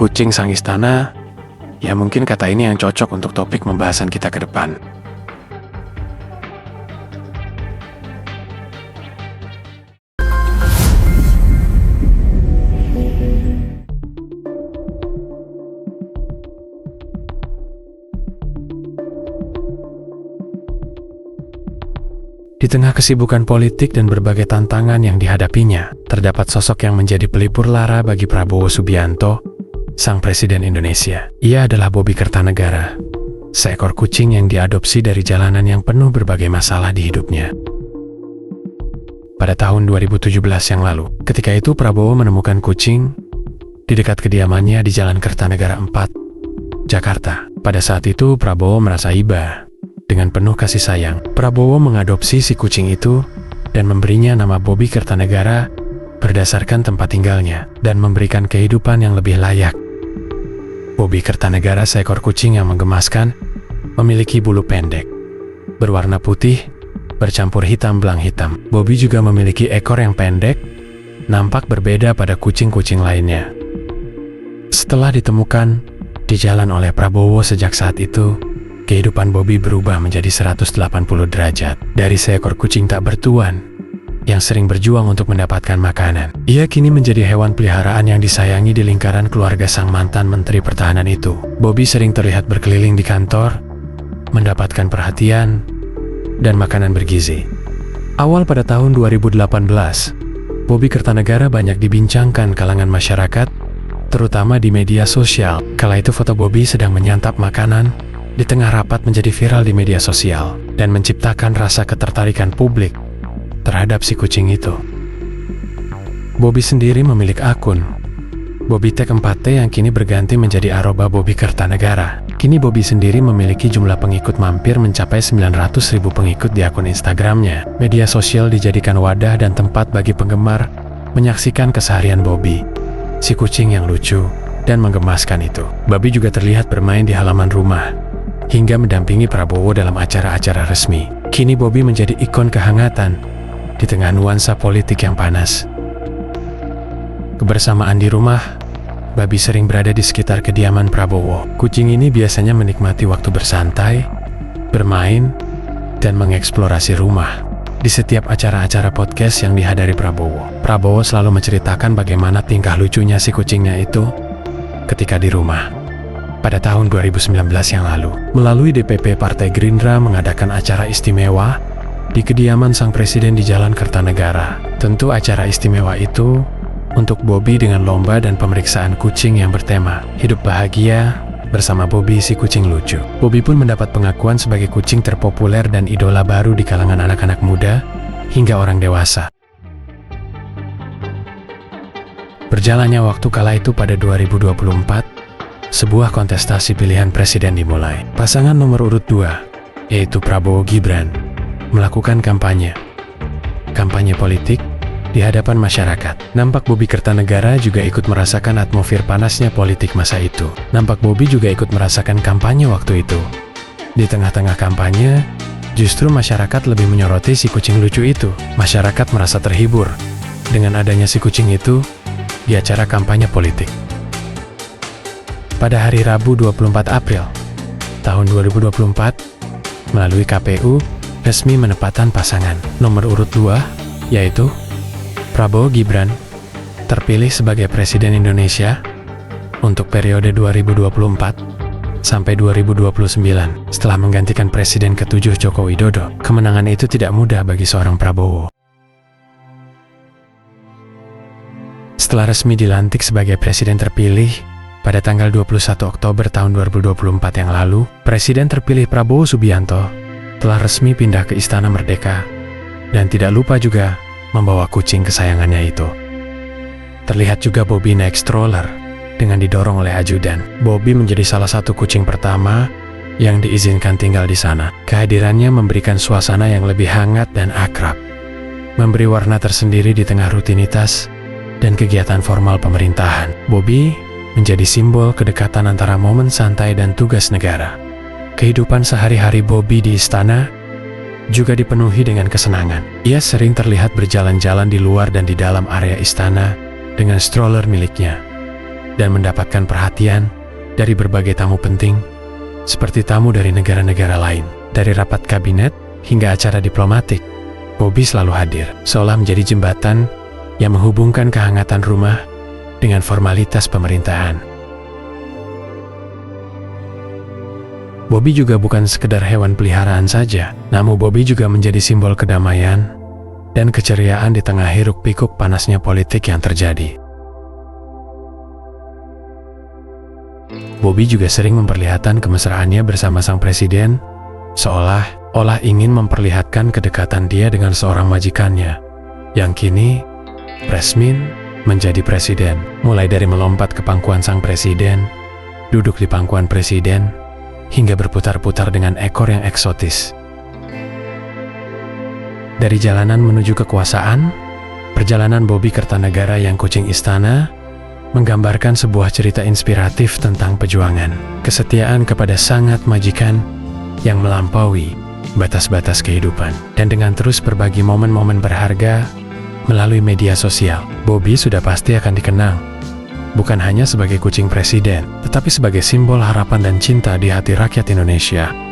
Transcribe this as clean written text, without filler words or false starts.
Kucing sang istana, ya mungkin kata ini yang cocok untuk topik pembahasan kita ke depan. Di tengah kesibukan politik dan berbagai tantangan yang dihadapinya, terdapat sosok yang menjadi pelipur lara bagi Prabowo Subianto, sang Presiden Indonesia. Ia adalah Bobby Kertanegara, seekor kucing yang diadopsi dari jalanan yang penuh berbagai masalah di hidupnya. Pada tahun 2017 yang lalu, ketika itu Prabowo menemukan kucing di dekat kediamannya di Jalan Kertanegara 4, Jakarta. Pada saat itu Prabowo merasa iba. Dengan penuh kasih sayang, Prabowo mengadopsi si kucing itu dan memberinya nama Bobby Kertanegara berdasarkan tempat tinggalnya dan memberikan kehidupan yang lebih layak. Bobby Kertanegara seekor kucing yang menggemaskan, memiliki bulu pendek, berwarna putih, bercampur hitam belang hitam. Bobby juga memiliki ekor yang pendek, nampak berbeda pada kucing-kucing lainnya. Setelah ditemukan di jalan oleh Prabowo sejak saat itu, kehidupan Bobby berubah menjadi 180 derajat. Dari seekor kucing tak bertuan yang sering berjuang untuk mendapatkan makanan, ia kini menjadi hewan peliharaan yang disayangi di lingkaran keluarga sang mantan Menteri Pertahanan itu. Bobby sering terlihat berkeliling di kantor, mendapatkan perhatian dan makanan bergizi. Awal pada tahun 2018, Bobby Kertanegara banyak dibincangkan kalangan masyarakat, terutama di media sosial. Kala itu foto Bobby sedang menyantap makanan di tengah rapat menjadi viral di media sosial dan menciptakan rasa ketertarikan publik terhadap si kucing itu. Bobby sendiri memiliki akun Bobby Tech 4T yang kini berganti menjadi @Bobby Kertanegara. Kini Bobby sendiri memiliki jumlah pengikut mampir mencapai 900.000 pengikut di akun Instagramnya. Media sosial dijadikan wadah dan tempat bagi penggemar menyaksikan keseharian Bobby, si kucing yang lucu dan menggemaskan itu. Bobby juga terlihat bermain di halaman rumah hingga mendampingi Prabowo dalam acara-acara resmi. Kini Bobby menjadi ikon kehangatan di tengah nuansa politik yang panas. Kebersamaan di rumah, Bobby sering berada di sekitar kediaman Prabowo. Kucing ini biasanya menikmati waktu bersantai, bermain, dan mengeksplorasi rumah. Di setiap acara-acara podcast yang dihadiri Prabowo selalu menceritakan bagaimana tingkah lucunya si kucingnya itu ketika di rumah. Pada tahun 2019 yang lalu, melalui DPP Partai Gerindra mengadakan acara istimewa di kediaman sang presiden di Jalan Kertanegara. Tentu acara istimewa itu untuk Bobby dengan lomba dan pemeriksaan kucing yang bertema Hidup Bahagia bersama Bobby si kucing lucu. Bobby pun mendapat pengakuan sebagai kucing terpopuler dan idola baru di kalangan anak-anak muda hingga orang dewasa. Berjalannya waktu kala itu pada 2024, sebuah kontestasi pilihan presiden dimulai. Pasangan nomor urut 2, yaitu Prabowo Gibran, melakukan kampanye politik di hadapan masyarakat. Nampak Bobby Kertanegara juga ikut merasakan atmosfer panasnya politik masa itu. Nampak Bobby juga ikut merasakan kampanye waktu itu. Di tengah-tengah kampanye, justru masyarakat lebih menyoroti si kucing lucu itu. Masyarakat merasa terhibur dengan adanya si kucing itu di acara kampanye politik. Pada hari Rabu 24 April tahun 2024, melalui KPU resmi menetapkan pasangan nomor urut 2, yaitu Prabowo Gibran, terpilih sebagai Presiden Indonesia untuk periode 2024 sampai 2029 setelah menggantikan Presiden ke-7 Joko Widodo. Kemenangan itu tidak mudah bagi seorang Prabowo. Setelah resmi dilantik sebagai Presiden terpilih pada tanggal 21 Oktober tahun 2024 yang lalu, Presiden terpilih Prabowo Subianto telah resmi pindah ke Istana Merdeka dan tidak lupa juga membawa kucing kesayangannya itu. Terlihat juga Bobby naik stroller dengan didorong oleh ajudan. Bobby menjadi salah satu kucing pertama yang diizinkan tinggal di sana. Kehadirannya memberikan suasana yang lebih hangat dan akrab, memberi warna tersendiri di tengah rutinitas dan kegiatan formal pemerintahan. Bobby menjadi simbol kedekatan antara momen santai dan tugas negara. Kehidupan sehari-hari Bobby di istana juga dipenuhi dengan kesenangan. Ia sering terlihat berjalan-jalan di luar dan di dalam area istana dengan stroller miliknya. dan mendapatkan perhatian dari berbagai tamu penting, seperti tamu dari negara-negara lain. Dari rapat kabinet hingga acara diplomatik, Bobby selalu hadir, seolah menjadi jembatan yang menghubungkan kehangatan rumah dengan formalitas pemerintahan. Bobby juga bukan sekedar hewan peliharaan saja, namun Bobby juga menjadi simbol kedamaian dan keceriaan di tengah hiruk-pikuk panasnya politik yang terjadi. Bobby juga sering memperlihatkan kemesraannya bersama sang presiden, seolah-olah ingin memperlihatkan kedekatan dia dengan seorang majikannya, yang kini resmi menjadi presiden. Mulai dari melompat ke pangkuan sang presiden, duduk di pangkuan presiden, hingga berputar-putar dengan ekor yang eksotis. Dari jalanan menuju kekuasaan, perjalanan Bobby Kertanegara yang kucing istana menggambarkan sebuah cerita inspiratif tentang perjuangan, kesetiaan kepada sangat majikan yang melampaui batas-batas kehidupan. Dan dengan terus berbagi momen-momen berharga melalui media sosial, Bobby sudah pasti akan dikenang bukan hanya sebagai kucing presiden, tetapi sebagai simbol harapan dan cinta di hati rakyat Indonesia.